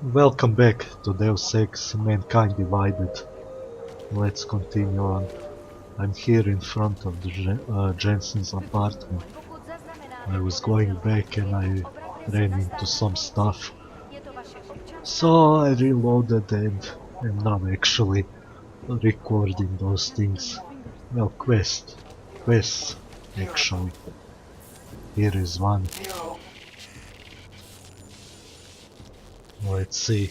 Welcome back to Deus Ex Mankind Divided. Let's continue on. I'm here in front of the Jensen's apartment. I was going back and I ran into some stuff. So I reloaded and am now actually recording those things. Well, quests actually. Here is one. Let's see.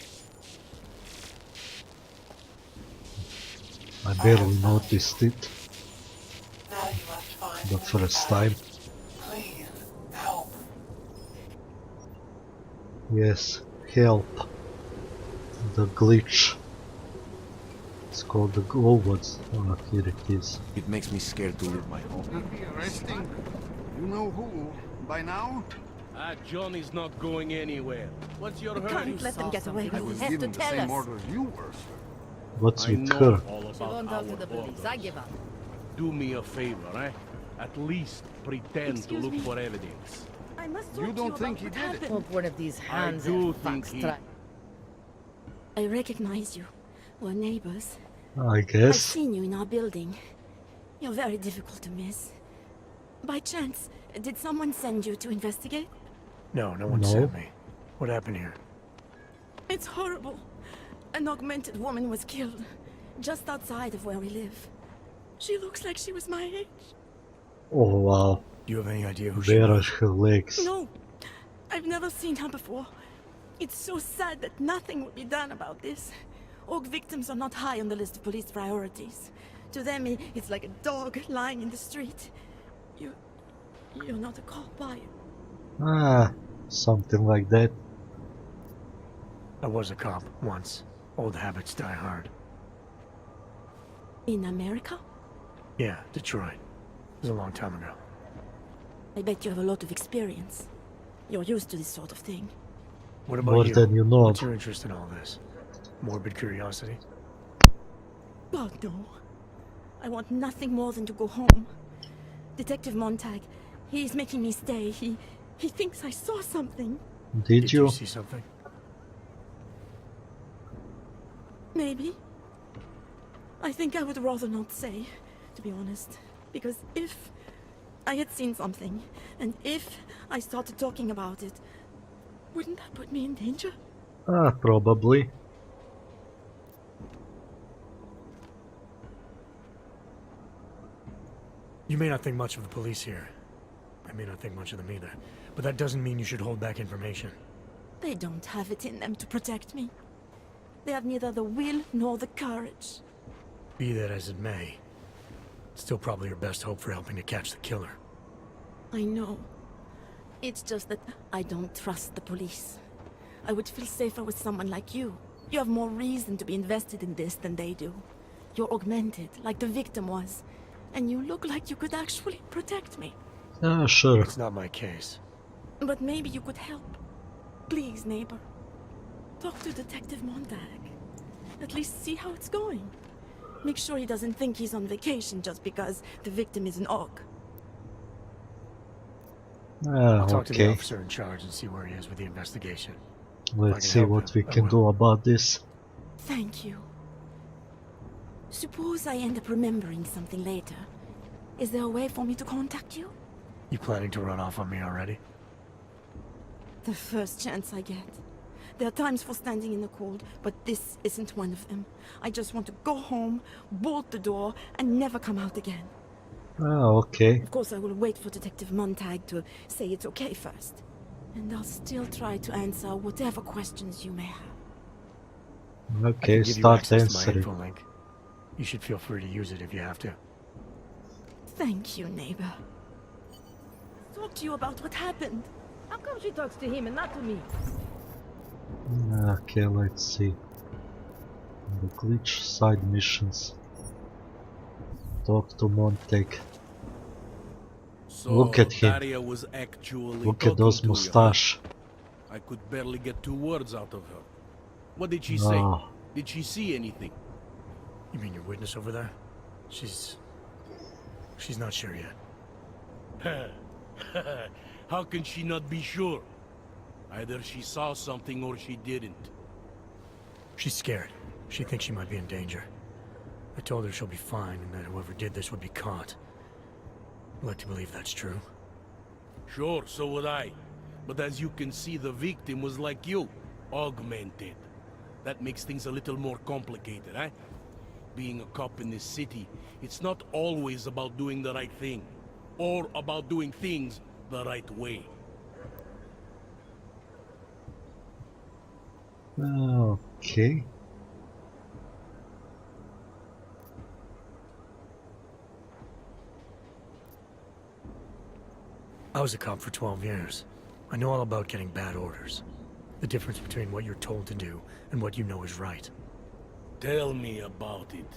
I barely noticed it the first time. Yes, help. The glitch. It's called the Glowood. Oh, here it is. It makes me scared to leave my home. Could be arresting. You know who by now? Johnny's not going anywhere. What's your hurry? Can't let them get away I with was this. Have to given the tell same us. orders you were, sir. What's I with know her? all She won't about talk to our the police. I orders. give up. Do me a favor, eh? At least pretend to look for evidence. I must You don't think he did it? Hope one of these hands do and think fucks he- try. I recognize you. We're neighbors. I I've guess. seen you in our building. You're very difficult to miss. By chance, did someone send you to investigate? No, no one No. sent me. What happened here? It's horrible. An augmented woman was killed, just outside of where we live. She looks like she was my age. Oh wow, Do you have any idea who she where are was? her legs? No, I've never seen her before. It's so sad that nothing will be done about this. Org victims are not high on the list of police priorities. To them, it's like a dog lying in the street. You're not a cop, are you? Ah, something like that. I was a cop once. Old habits die hard. In America? Yeah, Detroit. It was a long time ago. I bet you have a lot of experience. You're used to this sort of thing. What about More you? than you know. What's your interest in all this? Morbid curiosity? God, no. I want nothing more than to go home. Detective Montag, he's making me stay. He thinks I saw something. Did you? see something? Maybe. I think I would rather not say, to be honest. Because if I had seen something, and if I started talking about it, wouldn't that put me in danger? Ah, probably. You may not think much of the police here. I may not think much of them either. But that doesn't mean you should hold back information. They don't have it in them to protect me. They have neither the will nor the courage. Be that as it may, it's still probably your best hope for helping to catch the killer. I know. It's just that I don't trust the police. I would feel safer with someone like you. You have more reason to be invested in this than they do. You're augmented, like the victim was. And you look like you could actually protect me. Ah, sure. It's not my case. But maybe you could help. Please, neighbor. Talk to Detective Montag. At least see how it's going. Make sure he doesn't think he's on vacation just because the victim is an orc. Ah, I'll talk to the okay. officer in charge and see where he is with the investigation. Let's can see help what you, we I can will. do about this. Thank you. Suppose I end up remembering something later. Is there a way for me to contact you? You planning to run off on me already? The first chance I get. There are times for standing in the cold, but this isn't one of them. I just want to go home, bolt the door, and never come out again. Ah, okay. Of course, I will wait for Detective Montag to say it's okay first. And I'll still try to answer whatever questions you may have. I Okay, can give you start access to my answering. info link. You should feel free to use it if you have to. Thank you, neighbor. Talk to you about what happened. How come she talks to him and not to me? Okay, let's see. The glitch side missions. Talk to Montag. So Look at him. Daria was actually Look at talking those to you, huh? mustache. I could barely get 2 words out of her. What did she say? Ah, Did she see anything? You mean your witness over there? She's not sure yet. How can she not be sure? Either she saw something or she didn't. She's scared. She thinks she might be in danger. I told her she'll be fine and that whoever did this would be caught. I'd like to believe that's true. Sure, so would I. But as you can see, the victim was like you, augmented. That makes things a little more complicated, eh? Being a cop in this city, it's not always about doing the right thing, or about doing things the right way. Okay. I was a cop for 12 years. I know all about getting bad orders. The difference between what you're told to do and what you know is right. Tell me about it.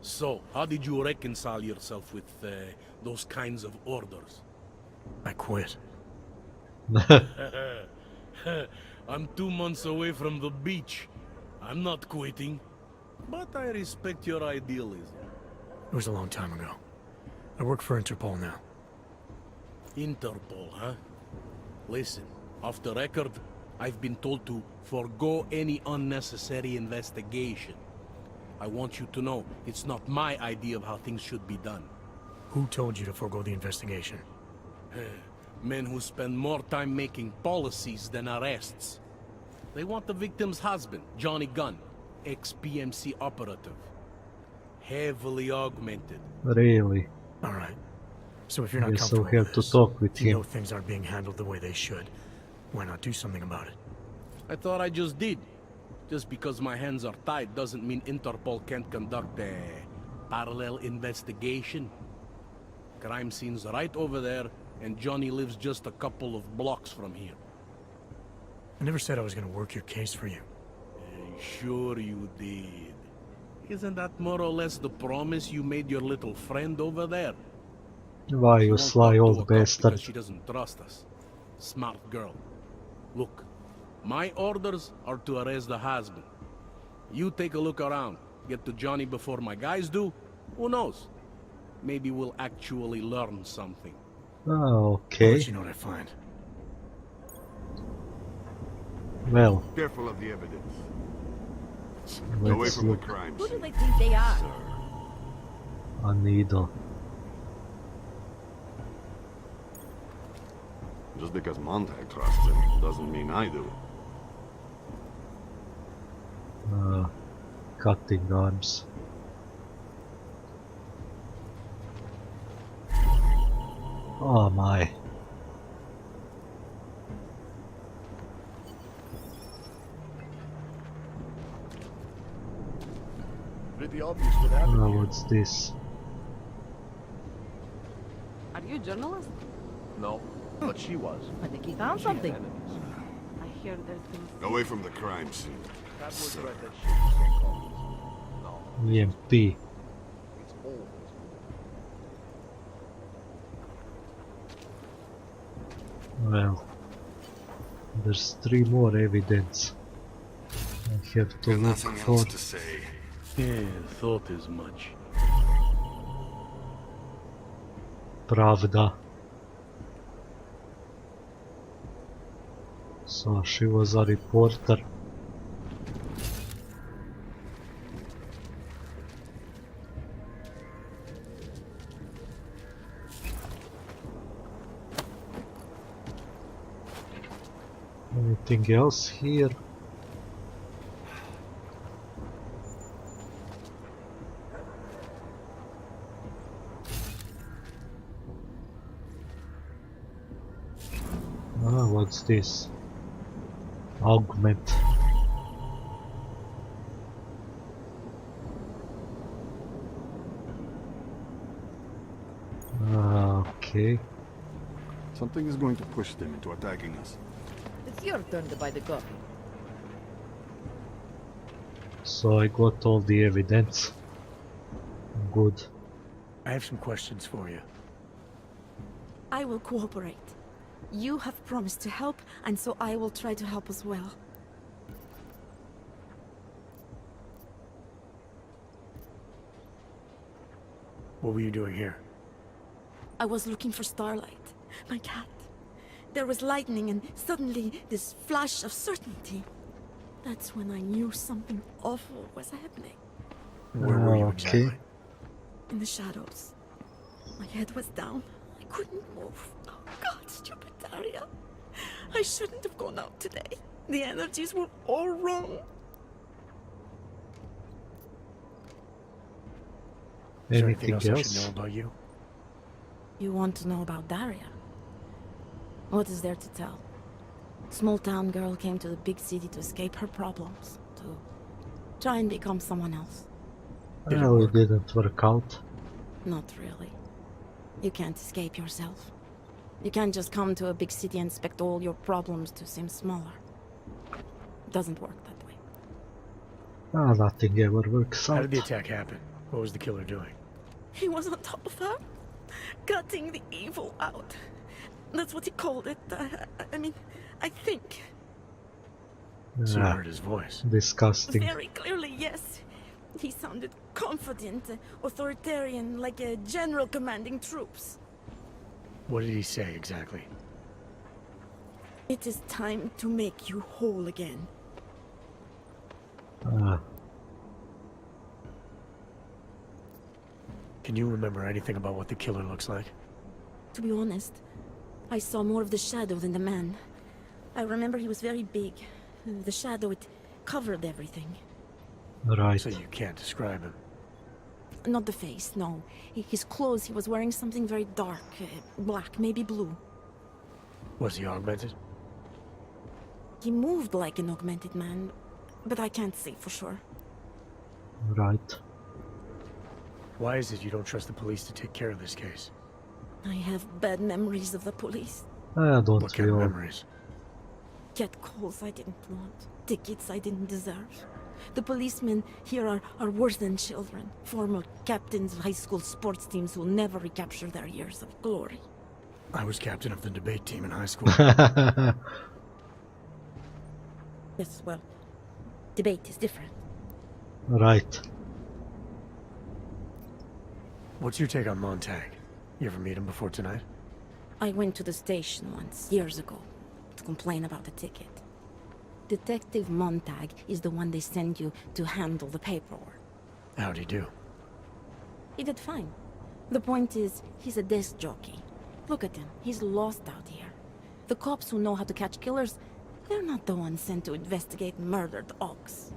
So, how did you reconcile yourself with those kinds of orders? I quit. I'm 2 months away from the beach. I'm not quitting. But I respect your idealism. It was a long time ago. I work for Interpol now. Interpol, huh? Listen, off the record, I've been told to forgo any unnecessary investigation. I want you to know, it's not my idea of how things should be done. Who told you to forego the investigation? Men who spend more time making policies than arrests. They want the victim's husband, Johnny Gunn, ex-PMC operative. Heavily augmented. Really? All right. So if you're not Yes, so comfortable we have with to this, talk with if you know him. things aren't being handled the way they should, why not do something about it? I thought I just did. Just because my hands are tied doesn't mean Interpol can't conduct a parallel investigation. Crime scene's right over there, and Johnny lives just a couple of blocks from here. I never said I was going to work your case for you. Sure you did. Isn't that more or less the promise you made your little friend over there? Why, She you won't sly talk to old a cop bastard. because she doesn't trust us. Smart girl. Look, my orders are to arrest the husband. You take a look around. Get to Johnny before my guys do. Who knows? Maybe we'll actually learn something. Oh, I'll okay. let you know what I find. Well, Careful of the evidence. Away let's from the look. crimes. Who do they think they are? A needle. Just because Montag trusts him doesn't mean I do. Cutting arms. Oh my. Pretty obvious what happened here. What's this? Are you a journalist? No, but she was. I think he found She had something. enemies. I hear there's been... Away from the crime scene. That was right, that shit is so-called. No, EMP. it's old. Well, there's 3 more evidence. I have to look Nothing for. else to say. Yeah, thought as much. Pravda. So she was a reporter. Anything else here? Ah, what's this? Augment. Okay. Something is going to push them into attacking us. It's your turn to buy the coffee. So I got all the evidence. Good. I have some questions for you. I will cooperate. You have promised to help, and so I will try to help as well. What were you doing here? I was looking for Starlight, my cat. There was lightning and suddenly this flash of certainty. That's when I knew something awful was happening. Where were you Okay. exactly? In the shadows. My head was down. I couldn't move. Oh God, stupid Daria. I shouldn't have gone out today. The energies were all wrong. Is there anything Anything else I should know else? about you? You want to know about Daria? What is there to tell? Small town girl came to the big city to escape her problems, to try and become someone else. Did it Well, it work? didn't work out. Not really. You can't escape yourself. You can't just come to a big city and expect all your problems to seem smaller. It doesn't work that way. Nothing ever works How out. did the attack happen? What was the killer doing? He was on top of her, cutting the evil out. That's what he called it. I mean, I think. So you Ah, heard his voice. disgusting. Very clearly, yes. He sounded confident, authoritarian, like a general commanding troops. What did he say exactly? It is time to make you whole again. Ah, Can you remember anything about what the killer looks like? To be honest, I saw more of the shadow than the man. I remember he was very big. The shadow, it covered everything. right. So you can't describe him. Not the face, no. His clothes, he was wearing something very dark. Black, maybe blue. Was he augmented? He moved like an augmented man, but I can't say for sure. Right. Why is it you don't trust the police to take care of this case? I have bad memories of the police. Don't What kind we of all? memories? Get calls I didn't want. Tickets I didn't deserve. The policemen here are worse than children. Former captains of high school sports teams who never recapture their years of glory. I was captain of the debate team in high school. Yes, well, debate is different. Right. What's your take on Montag? You ever meet him before tonight? I went to the station once, years ago, to complain about the ticket. Detective Montag is the one they send you to handle the paperwork. How'd he do? He did fine. The point is, he's a desk jockey. Look at him, he's lost out here. The cops who know how to catch killers, they're not the ones sent to investigate murdered ox.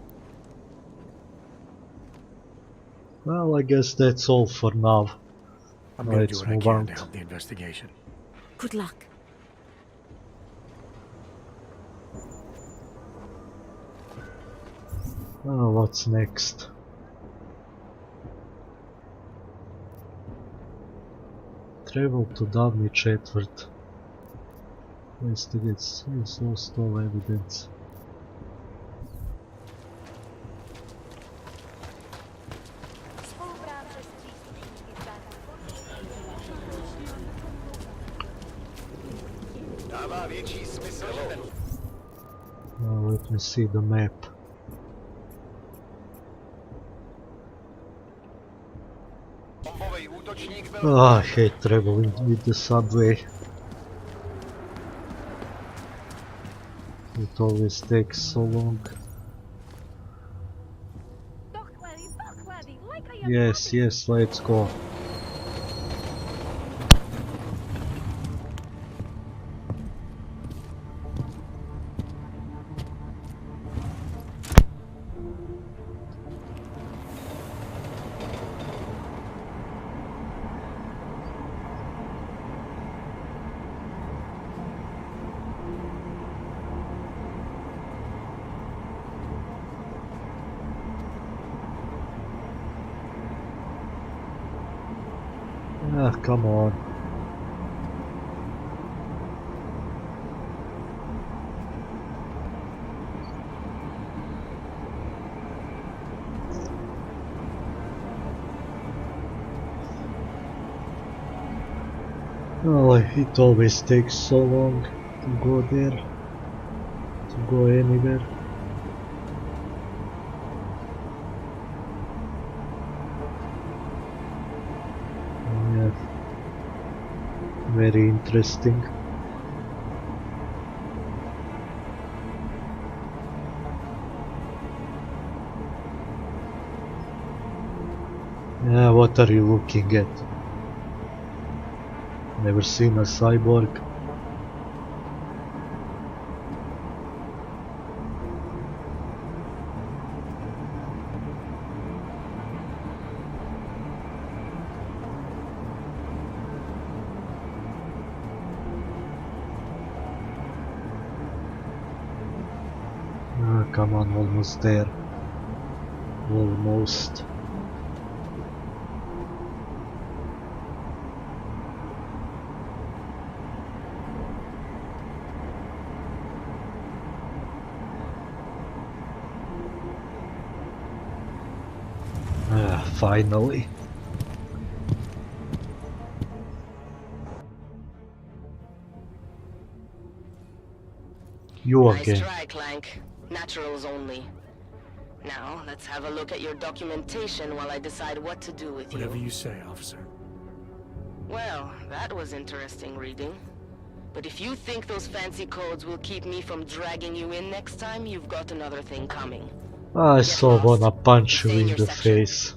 Well, I guess that's all for now. I'm gonna do Let's what I move can on. to help the investigation. Good luck. What's next? Travel to Davni Četvrt. Investigate source all evidence. Dává větší smysl, že ten Let me see the map. bombový útočník byl... I hate traveling with the subway. It always takes so long. Yes, yes, let's go. Ah, come on. Oh, it always takes so long to go there, to go anywhere. Yeah, very interesting. Yeah, what are you looking at? Never seen a cyborg? Come on, almost there. Almost. Finally. You Nice again. try, Clank. Naturals only. Now, let's have a look at your documentation while I decide what to do with Whatever you. you say, officer. Well, that was interesting reading. But if you think those fancy codes will keep me from dragging you in next time, you've got another thing coming. I Get so lost. wanna punch you Stay in in your the section. face.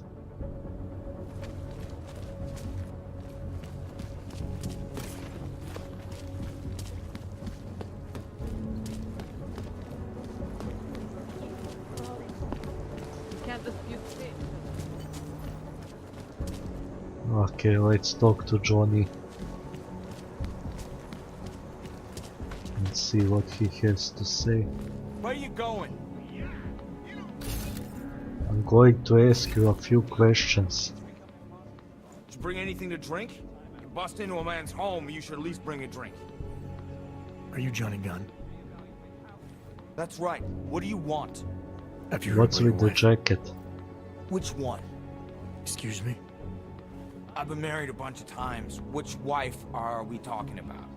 Can't dispute fate. Okay, let's talk to Johnny. And see what he has to say. Where you going? I'm going to ask you a few questions. Did you bring anything to drink? You bust into a man's home, you should at least bring a drink. Are you Johnny Gunn? That's right. What do you want? Have you heard What's about your with the wife? jacket? Which one? Excuse me? I've been married a bunch of times. Which wife are we talking about?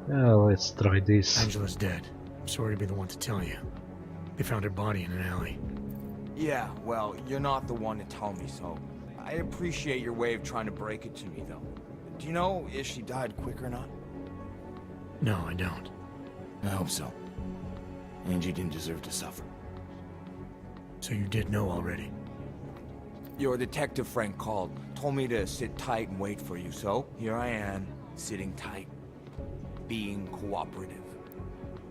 Yeah, let's try this. Angela's dead. I'm sorry to be the one to tell you. They found her body in an alley. Yeah, well, you're not the one to tell me so. I appreciate your way of trying to break it to me, though. Do you know if she died quick or not? No, I don't. I hope so. Angie didn't deserve to suffer. So you did know already. Your detective friend called, told me to sit tight and wait for you, so here I am, sitting tight, being cooperative.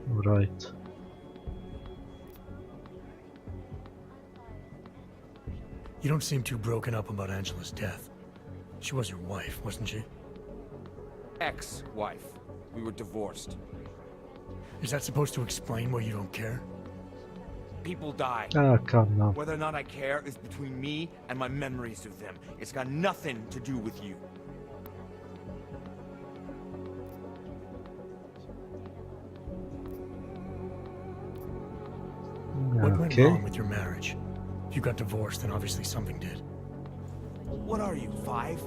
Right. You don't seem too broken up about Angela's death. She was your wife, wasn't she? Ex-wife. We were divorced. Is that supposed to explain why you don't care? People die. Ah, come now. Whether or not I care is between me and my memories of them. It's got nothing to do with you. What went Okay. wrong with your marriage? If you got divorced, then obviously something did. What are you, 5?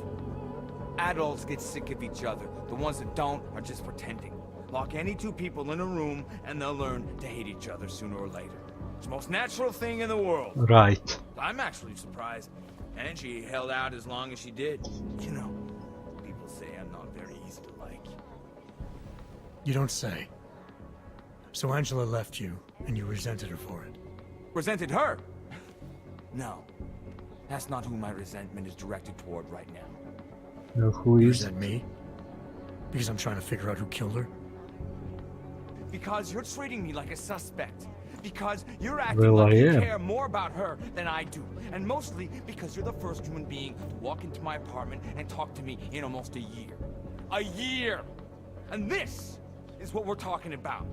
Adults get sick of each other. The ones that don't are just pretending. Lock any two people in a room and they'll learn to hate each other sooner or later. It's the most natural thing in the world. Right. I'm actually surprised. Angie held out as long as she did. You know, people say I'm not very easy to like. You don't say. So Angela left you, and you resented her for it. Resented her? No. That's not who my resentment is directed toward right now. Now who You is? resent me? Because I'm trying to figure out who killed her? Because you're treating me like a suspect. Because you're acting Well, like I you am. care more about her than I do. And mostly because you're the first human being to walk into my apartment and talk to me in almost a year. A year! And this is what we're talking about.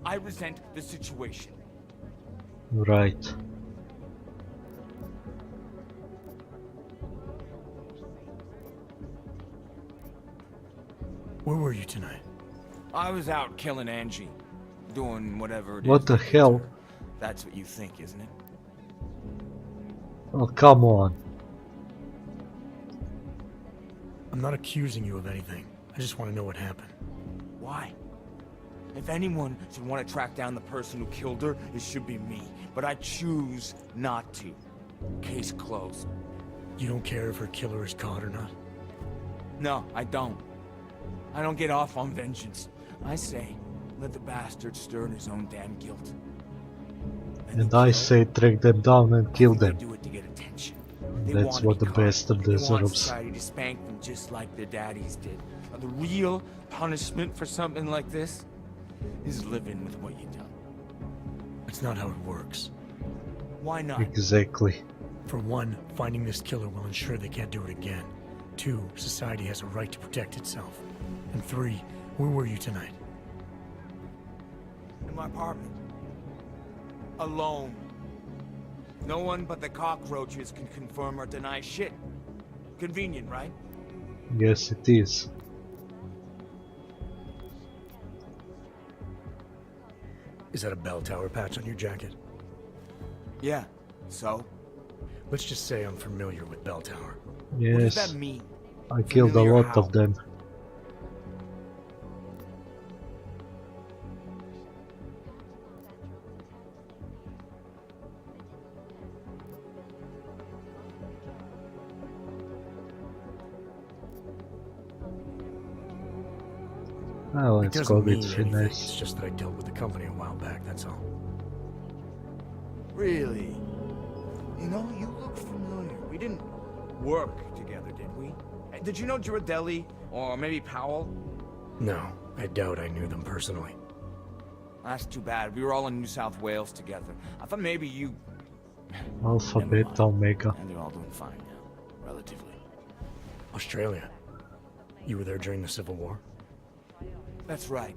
I resent the situation. Right. Where were you tonight? I was out killing Angie. Doing whatever it is. What the that gets hell? her. That's what you think, isn't it? Oh, come on. I'm not accusing you of anything. I just want to know what happened. Why? If anyone should want to track down the person who killed her, it should be me. But I choose not to. Case closed. You don't care if her killer is caught or not? No, I don't. I don't get off on vengeance. I say, Let the bastard stir in his own damn guilt. And I say track them down and kill They them. do it to get attention. They That's wanna what be the caught. bastard They want deserves. society to spank them just like their daddies did. The real punishment for something like this is living with what you done. That's not how it works. Why not? Exactly. For one, finding this killer will ensure they can't do it again. 2, society has a right to protect itself. And 3, where were you tonight? In my apartment. Alone. No one but the cockroaches can confirm or deny shit. Convenient, right? Yes, it is. Is that a bell tower patch on your jacket? Yeah. So? Let's just say I'm familiar with bell tower. What does Yes, that mean? I killed a Familiar lot how? of them. It Let's doesn't go mean with anything, finesse. it's just that I dealt with the company a while back, that's all. Really? You know, you look familiar. We didn't work together, did we? Did you know Girardelli? Or maybe Powell? No, I doubt I knew them personally. That's too bad. We were all in New South Wales together. I thought maybe you... Alpha, Never Beta, mind. Omega. And they're all doing fine now. Relatively. Australia. You were there during the Civil War? That's right.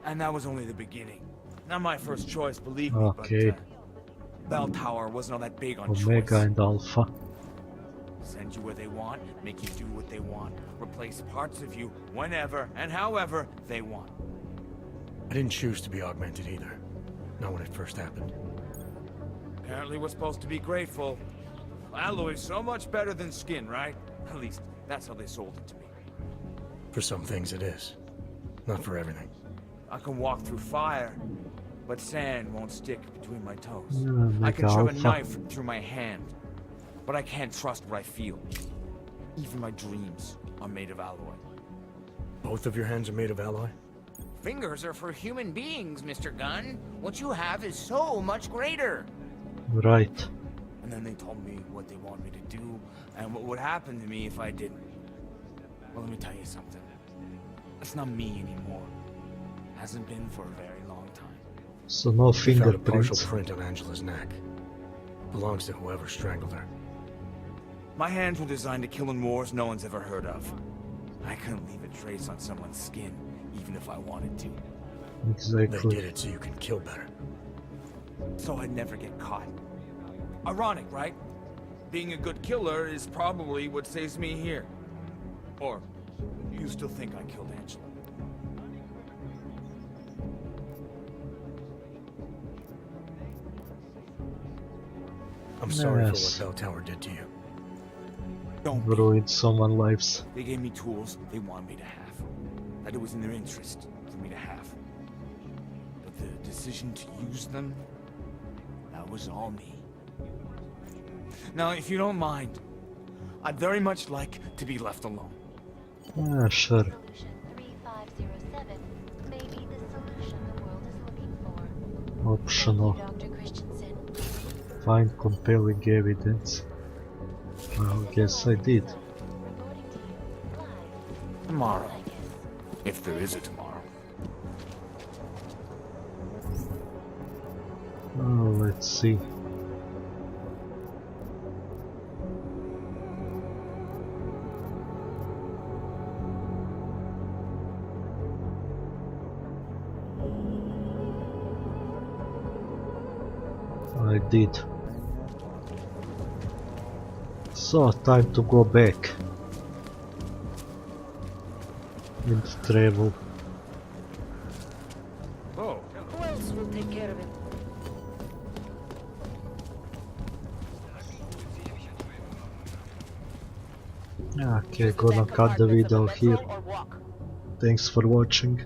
And that was only the beginning. Not my first choice, believe me, Okay. but... Bell Tower wasn't all that big on Omega choice. and Alpha. Send you where they want, make you do what they want, replace parts of you whenever and however they want. I didn't choose to be augmented either. Not when it first happened. Apparently we're supposed to be grateful. Alloy's so much better than skin, right? At least, that's how they sold it to me. For some things it is. Not for everything. I can walk through fire, but sand won't stick between my toes. Yeah, I can shove a Alpha. knife through my hand, but I can't trust what I feel. Even my dreams are made of alloy. Both of your hands are made of alloy? Fingers are for human beings, Mr. Gunn. What you have is so much greater. Right. And then they told me what they want me to do, and what would happen to me if I didn't. Well, let me tell you something. It's not me anymore. Hasn't been for a very long time. So no They found a partial fingerprints. print on Angela's neck. Belongs to whoever strangled her. My hands were designed to kill in wars no one's ever heard of. I couldn't leave a trace on someone's skin, even if I wanted to. They Exactly. did it so you can kill better. So I'd never get caught. Ironic, right? Being a good killer is probably what saves me here. Or, you still think I killed Angela? I'm sorry for Yes. what Bell Tower did to you. Don't be. Ruined someone's lives. They gave me tools they wanted me to have. That it was in their interest for me to have. But the decision to use them, that was all me. Now, if you don't mind, I'd very much like to be left alone. Sure. Solution 3507 may be the solution the world is looking for. Optional. Thank you, Dr. Christensen. Find compelling evidence. Well, guess I did. Reporting to you live, Tomorrow. I guess. If there is a tomorrow. Oh, let's see. I did. So, time to go back and travel. Oh, Who else will take care of it? Okay, gonna cut the video here. Or walk. Thanks for watching.